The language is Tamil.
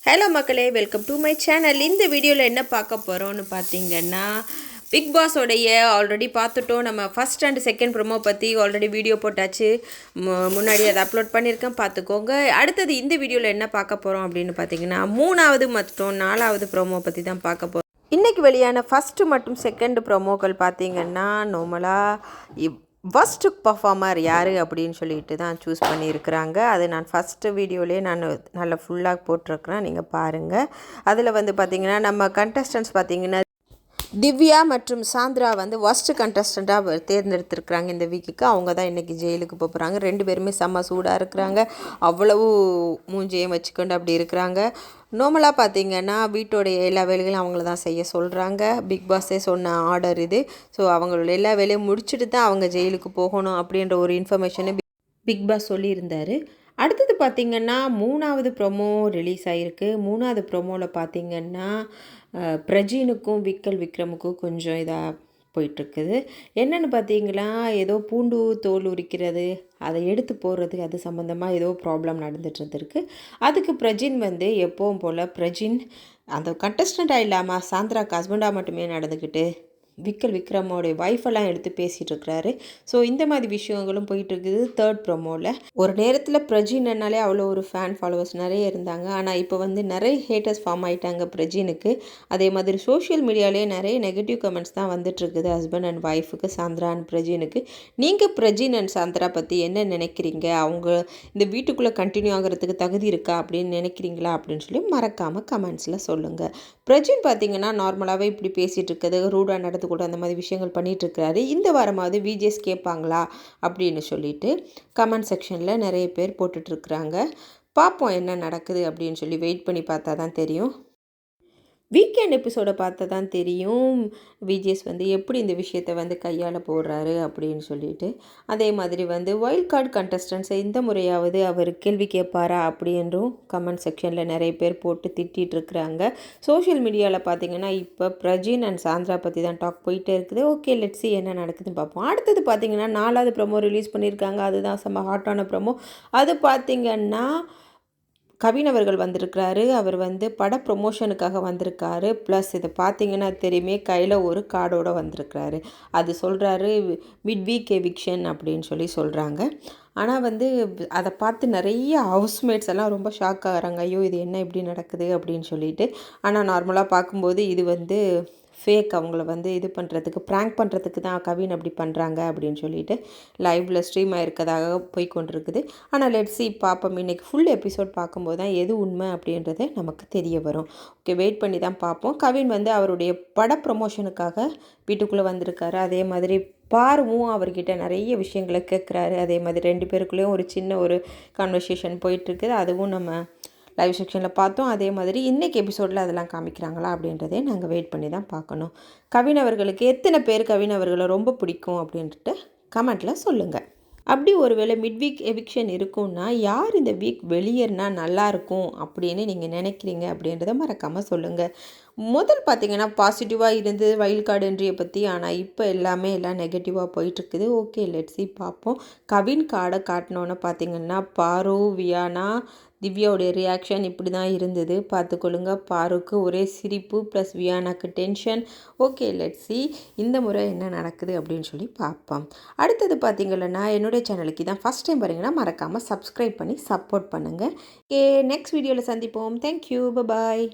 ஹலோ மக்களே, வெல்கம் டு மை சேனல். இந்த வீடியோவில் என்ன பார்க்க போகிறோம்னு பார்த்தீங்கன்னா, பிக் பாஸோடைய ஆல்ரெடி பார்த்துட்டோம். நம்ம ஃபஸ்ட் அண்ட் செகண்ட் ப்ரோமோ பற்றி ஆல்ரெடி வீடியோ போட்டாச்சு. முன்னாடி அதை அப்லோட் பண்ணியிருக்கேன், பார்த்துக்கோங்க. அடுத்தது இந்த வீடியோவில் என்ன பார்க்க போகிறோம் அப்படின்னு பார்த்தீங்கன்னா, 3வது மற்றும் 4வது ப்ரோமோ பற்றி தான் பார்க்க போகிறோம். இன்றைக்கி வெளியான ஃபஸ்ட்டு மற்றும் செகண்ட் ப்ரோமோக்கள் பார்த்தீங்கன்னா, நார்மலாக ஃபஸ்ட்டு பர்ஃபார்மர் யார் அப்படின்னு சொல்லிட்டு தான் சூஸ் பண்ணியிருக்கிறாங்க. அது நான் ஃபஸ்ட்டு வீடியோலேயே நான் நல்லா ஃபுல்லாக போட்டிருக்கிறேன், நீங்கள் பாருங்கள். அதில் வந்து பார்த்திங்கன்னா நம்ம கண்டஸ்டன்ஸ் பார்த்திங்கன்னா திவ்யா மற்றும் சாந்திரா வந்து ஃபஸ்ட்டு கண்டஸ்டண்ட்டாக தேர்ந்தெடுத்திருக்கிறாங்க இந்த வீக்குக்கு. அவங்க தான் இன்றைக்கி ஜெயிலுக்கு போகிறாங்க. 2 பேருமே செம்ம சூடாக இருக்கிறாங்க. அவ்வளவு மூஞ்சியும் வச்சுக்கொண்டு அப்படி இருக்கிறாங்க. நார்மலாக பார்த்திங்கன்னா வீட்டோடைய எல்லா வேலைகளும் அவங்கள தான் செய்ய சொல்கிறாங்க. பிக் பாஸே சொன்ன ஆர்டர் இது. ஸோ அவங்களோட எல்லா வேலையும் முடிச்சுட்டு தான் அவங்க ஜெயிலுக்கு போகணும் அப்படின்ற ஒரு இன்ஃபர்மேஷனை பிக் பாஸ் சொல்லியிருந்தார். அடுத்தது பார்த்திங்கன்னா 3வது ப்ரோமோ ரிலீஸ் ஆகிருக்கு. 3வது ப்ரோமோவில் பார்த்திங்கன்னா பிரஜினுக்கும் விக்ரமுக்கும் கொஞ்சம் இதாக போயிட்டுருக்குது. என்னென்னு பார்த்தீங்கன்னா, ஏதோ பூண்டு தோல் உரிக்கிறது, அதை எடுத்து போடுறது, அது சம்மந்தமாக ஏதோ ப்ராப்ளம் நடந்துகிட்ருக்கு. அதுக்கு பிரஜின் வந்து எப்பவும் போல் அந்த கண்டஸ்டண்ட்டாக இல்லாமல் சாந்திராக்கு ஹஸ்பண்டாக மட்டுமே நடந்துக்கிட்டு விக்ரமோடைய ஒய்ஃபெல்லாம் எடுத்து பேசிகிட்டு இருக்கிறாரு. ஸோ இந்த மாதிரி விஷயங்களும் போயிட்டுருக்குது 3rd ப்ரோமோவில். ஒரு நேரத்தில் பிரஜின்னாலே அவ்வளோ ஒரு ஃபேன் ஃபாலோவர்ஸ் நிறைய இருந்தாங்க. ஆனால் இப்போ வந்து நிறைய ஹேட்டர்ஸ் ஃபார்ம் ஆகிட்டாங்க பிரஜினுக்கு. அதே மாதிரி சோஷியல் மீடியாலே நிறைய நெகட்டிவ் கமெண்ட்ஸ் தான் வந்துட்டுருக்குது ஹஸ்பண்ட் அண்ட் ஒய்ஃபுக்கு, சாந்திரா அண்ட் பிரஜினுக்கு. நீங்கள் பிரஜின் அண்ட் சாந்திரா பற்றி என்ன நினைக்கிறீங்க? அவங்க இந்த வீட்டுக்குள்ளே கண்டினியூ ஆகிறதுக்கு தகுதி இருக்கா அப்படின்னு நினைக்கிறீங்களா அப்படின்னு சொல்லி மறக்காமல் கமெண்ட்ஸில் சொல்லுங்கள். பிரஜின் பார்த்திங்கன்னா நார்மலாகவே இப்படி பேசிகிட்டு இருக்குது, ரூடாக நடந்து கூட அந்த மாதிரி விஷயங்கள் பண்ணிகிட்ருக்கிறாரு. இந்த வாரமாவது விஜேஸ் கேட்பாங்களா அப்படின்னு சொல்லிட்டு கமெண்ட் செக்ஷனில் நிறைய பேர் போட்டுட்ருக்குறாங்க. பார்ப்போம் என்ன நடக்குது அப்படின்னு சொல்லி வெயிட் பண்ணி பார்த்தா தான் தெரியும். வீக்கெண்ட் எபிசோடை பார்த்தா தான் தெரியும் விஜேஸ் வந்து எப்படி இந்த விஷயத்தை வந்து கையாள போடுறாரு அப்படின்னு சொல்லிட்டு. அதே மாதிரி வந்து வைல்ட் கார்டு கண்டஸ்டன்ஸை இந்த முறையாவது அவர் கேள்வி கேட்பாரா அப்படின்றும் கமெண்ட் செக்ஷனில் நிறைய பேர் போட்டு திட்டிகிட்டு இருக்கிறாங்க. சோஷியல் மீடியாவில் பார்த்தீங்கன்னா இப்போ பிரஜின் அண்ட் சாந்திரா பற்றி தான் டாக் போயிட்டே இருக்குது. ஓகே, லெட்ஸ் see என்ன நடக்குதுன்னு பார்ப்போம். அடுத்தது பார்த்தீங்கன்னா 4வது ப்ரோமோ ரிலீஸ் பண்ணியிருக்காங்க. அதுதான் செம்ம ஹாட்டான ப்ரோமோ. அது பார்த்திங்கன்னா கவின் அவர்கள் வந்திருக்கிறாரு. அவர் வந்து பட ப்ரொமோஷனுக்காக வந்திருக்காரு. ப்ளஸ் இதை பார்த்தீங்கன்னா தெரியுமே, கையில் ஒரு கார்டோடு வந்திருக்கிறாரு. அது சொல்கிறாரு மிட் வீக் எவிக்ஷன் அப்படின்னு சொல்கிறாங்க. ஆனால் வந்து அதை பார்த்து நிறைய ஹவுஸ்மேட்ஸ் எல்லாம் ரொம்ப ஷாக் ஆகிறாங்க. ஐயோ, இது என்ன இப்படி நடக்குது அப்படின்னு சொல்லிட்டு. ஆனால் நார்மலாக பார்க்கும்போது இது வந்து ஃபேக், அவங்கள வந்து இது பண்ணுறதுக்கு, ப்ராங்க் பண்ணுறதுக்கு தான் கவின் அப்படி பண்ணுறாங்க அப்படின்னு சொல்லிட்டு லைவில் ஸ்ட்ரீம் ஆகிருக்கதாக போய் கொண்டிருக்குது. ஆனால் லெட்ஸ் see பார்ப்போம். இன்றைக்கி ஃபுல் எபிசோட் பார்க்கும்போது தான் எது உண்மை அப்படின்றது நமக்கு தெரிய வரும். ஓகே, வெயிட் பண்ணி தான் பார்ப்போம். கவின் வந்து அவருடைய பட ப்ரொமோஷனுக்காக வீட்டுக்குள்ளே வந்திருக்காரு. அதே மாதிரி பாருவும் அவர்கிட்ட நிறைய விஷயங்களை கேட்குறாரு. அதே மாதிரி 2 பேருக்குள்ளேயும் ஒரு சின்ன ஒரு கான்வர்சேஷன் போயிட்டுருக்குது. அதுவும் நம்ம லைவ் செக்ஷனில் பார்த்தோம். அதே மாதிரி இன்றைக்கி எபிசோடில் அதெல்லாம் காமிக்கிறாங்களா அப்படின்றதே நாங்கள் வெயிட் பண்ணி தான் பார்க்கணும். கவின் அவர்களுக்கு எத்தனை பேர் கவின் அவர்களை ரொம்ப பிடிக்கும் அப்படின்ட்டு கமெண்ட்டில் சொல்லுங்கள். அப்படி ஒரு வேளை மிட் வீக் எவிக்ஷன் இருக்குன்னா யார் இந்த வீக் வெளியேறினா நல்லாயிருக்கும் அப்படின்னு நீங்கள் நினைக்கிறீங்க அப்படின்றத மறக்காமல் சொல்லுங்கள். முதல் பார்த்திங்கன்னா பாசிட்டிவாக இருந்து வைல்ட் கார்டு என்ட்ரியை பற்றி, ஆனால் இப்போ எல்லாம் நெகட்டிவாக போயிட்டுருக்குது. ஓகே, லெட்ஸ் see பார்ப்போம். கவின் கார்டை காட்டினோன்னு பார்த்திங்கன்னா பாரு, வியானா, திவ்யாவுடைய ரியாக்ஷன் இப்படி தான் இருந்தது. பார்த்துக்கொள்ளுங்க. பாருக்கு ஒரே சிரிப்பு ப்ளஸ் வியானாக்கு டென்ஷன். ஓகே, லெட்ஸ் see இந்த முறை என்ன நடக்குது அப்படின்னு சொல்லி பார்ப்போம். அடுத்தது பார்த்திங்கன்னா என்னுடைய சேனலுக்கு தான் ஃபஸ்ட் டைம் பாருங்கன்னா மறக்காமல் சப்ஸ்கிரைப் பண்ணி சப்போர்ட் பண்ணுங்கள். ஓகே, நெக்ஸ்ட் வீடியோவில் சந்திப்போம். தேங்க்யூ, பாய்.